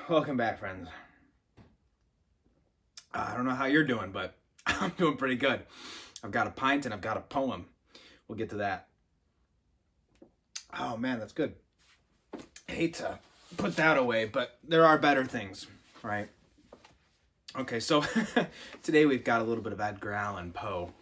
Welcome back, friends. I don't know how you're doing, but I'm doing pretty good. I've got a pint and I've got a poem. We'll get to that. Oh man, that's good. I hate to put that away, but there are better things, right? Okay, so today we've got a little bit of Edgar Allan Poe.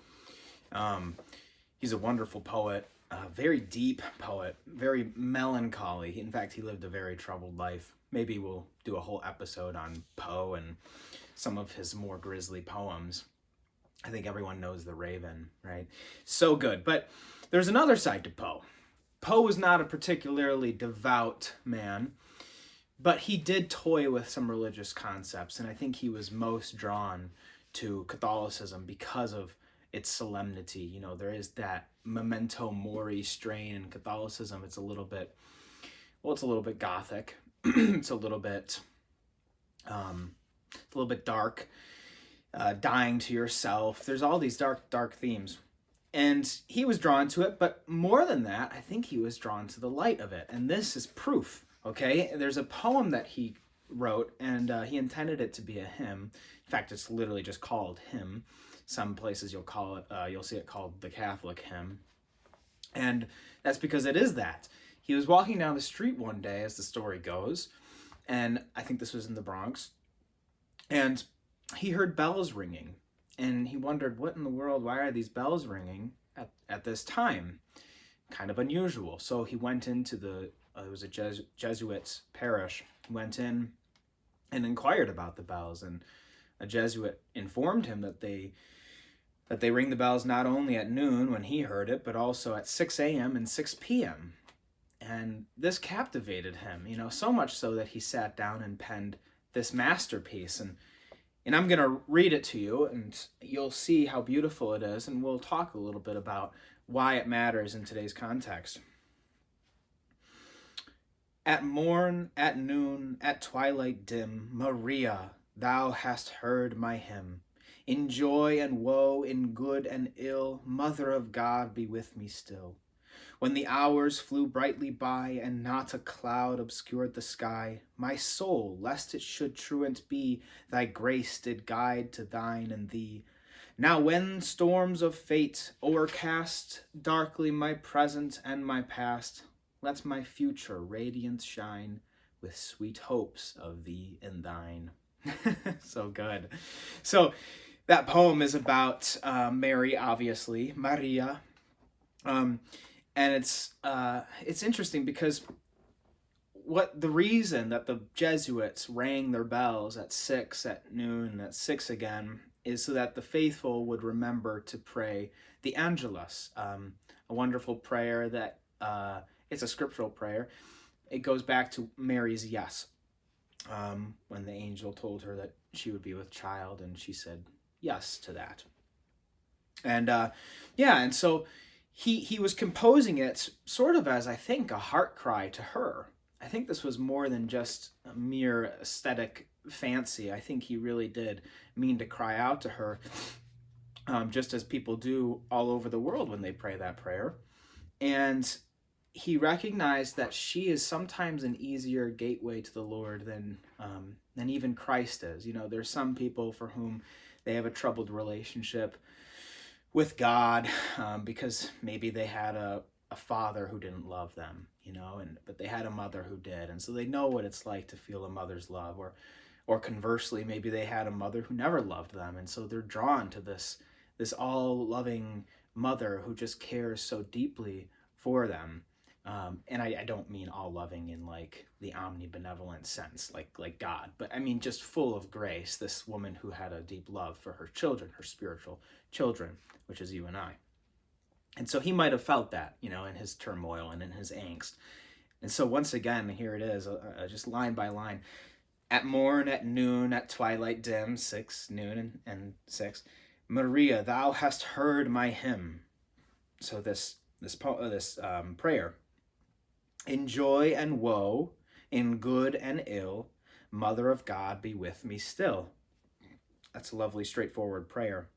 He's a wonderful poet, a very deep poet, very melancholy. In fact, he lived a very troubled life. Maybe we'll do a whole episode on Poe and some of his more grisly poems. I think everyone knows The Raven, right? So good. But there's another side to Poe. Poe was not a particularly devout man, but he did toy with some religious concepts, and I think he was most drawn to Catholicism because of its solemnity. You know, there is that memento mori strain in Catholicism. It's a little bit gothic. It's a little bit dark. Dying to yourself. There's all these dark themes. And he was drawn to it, but more than that, I think he was drawn to the light of it. And this is proof, okay? There's a poem that he wrote, and he intended it to be a hymn. In fact, it's literally just called Hymn. Some places you'll see it called the Catholic Hymn. And that's because it is that. He was walking down the street one day, as the story goes, and I think this was in the Bronx, and he heard bells ringing, and he wondered, what in the world, why are these bells ringing at this time? Kind of unusual. So he went into it was a Jesuit parish, went in and inquired about the bells, and a Jesuit informed him that they ring the bells not only at noon when he heard it, but also at 6 a.m. and 6 p.m. And this captivated him, so much so that he sat down and penned this masterpiece. And I'm going to read it to you, and you'll see how beautiful it is, and we'll talk a little bit about why it matters in today's context. At morn, at noon, at twilight dim, Maria, thou hast heard my hymn. In joy and woe, in good and ill, Mother of God, be with me still. When the hours flew brightly by, and not a cloud obscured the sky, my soul, lest it should truant be, thy grace did guide to thine and thee. Now when storms of fate o'ercast darkly my present and my past, let my future radiant shine with sweet hopes of thee and thine. So good. So that poem is about Mary, obviously, Maria. And it's interesting because the reason that the Jesuits rang their bells at 6 at noon, at 6 again, is so that the faithful would remember to pray the Angelus, a wonderful prayer that it's a scriptural prayer. It goes back to Mary's yes, when the angel told her that she would be with child, and she said yes to that. And and so he was composing it sort of as, I think, a heart cry to her. I think this was more than just a mere aesthetic fancy. I think he really did mean to cry out to her, just as people do all over the world when they pray that prayer. And he recognized that she is sometimes an easier gateway to the Lord than even Christ is. There's some people for whom they have a troubled relationship with God, because maybe they had a father who didn't love them, but they had a mother who did, and so they know what it's like to feel a mother's love, or conversely, maybe they had a mother who never loved them, and so they're drawn to this all-loving mother who just cares so deeply for them. And I don't mean all loving in like the omnibenevolent sense, like God, but I mean just full of grace, this woman who had a deep love for her children, her spiritual children, which is you and I. And so he might have felt that, in his turmoil and in his angst. And so once again, here it is, just line by line. At morn, at noon, at twilight dim, 6, noon, and 6, Maria, thou hast heard my hymn. So this prayer. In joy and woe, in good and ill, Mother of God, be with me still. That's a lovely, straightforward prayer.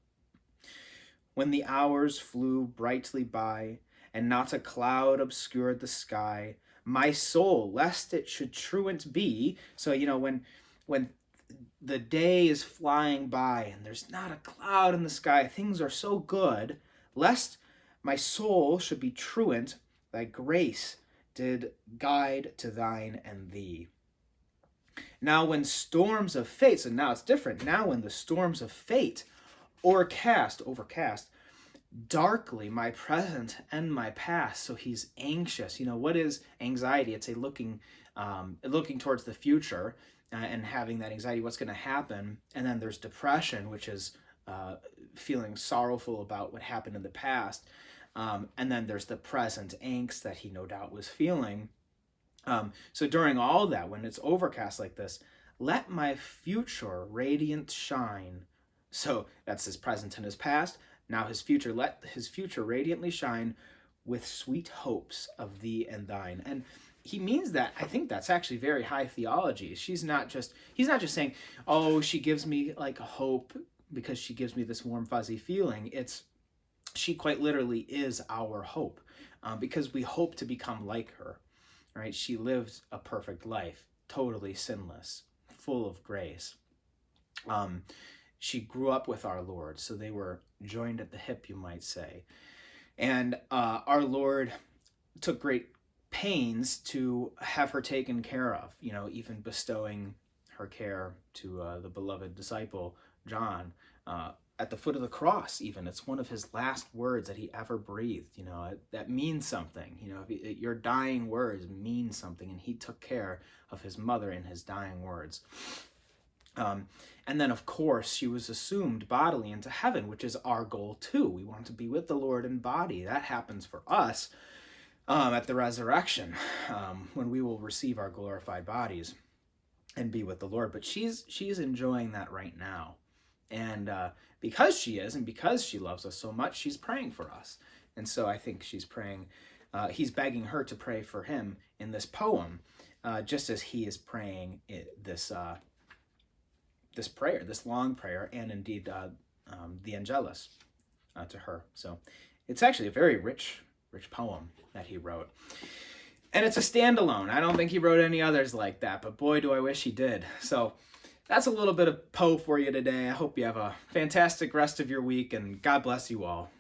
When the hours flew brightly by, and not a cloud obscured the sky, my soul, lest it should truant be. So, when the day is flying by and there's not a cloud in the sky, things are so good, lest my soul should be truant, thy grace did guide to thine and thee. Now when storms of fate, so now it's different. Now when the storms of fate overcast, darkly my present and my past. So he's anxious. What is anxiety? It's looking towards the future and having that anxiety, what's going to happen. And then there's depression, which is feeling sorrowful about what happened in the past. And then there's the present angst that he no doubt was feeling. So during all that, when it's overcast like this, let my future radiant shine. So that's his present and his past. Now his future, let his future radiantly shine with sweet hopes of thee and thine. And he means that. I think that's actually very high theology. He's not just saying, oh, she gives me like a hope because she gives me this warm, fuzzy feeling. She quite literally is our hope, because we hope to become like her, right? She lived a perfect life, totally sinless, full of grace. She grew up with our Lord, so they were joined at the hip, you might say. And our Lord took great pains to have her taken care of, even bestowing her care to the beloved disciple, John, at the foot of the cross, even. It's one of his last words that he ever breathed. That means something. Your dying words mean something, and he took care of his mother in his dying words. And then, of course, she was assumed bodily into heaven, which is our goal too. We want to be with the Lord in body. That happens for us at the resurrection, when we will receive our glorified bodies and be with the Lord. But she's enjoying that right now. And because she is, and because she loves us so much, she's praying for us. And so I think she's praying, he's begging her to pray for him in this poem, just as he is praying this prayer, this long prayer, and indeed the Angelus to her. So it's actually a very rich poem that he wrote. And it's a standalone. I don't think he wrote any others like that, but boy, do I wish he did. So that's a little bit of Poe for you today. I hope you have a fantastic rest of your week, and God bless you all.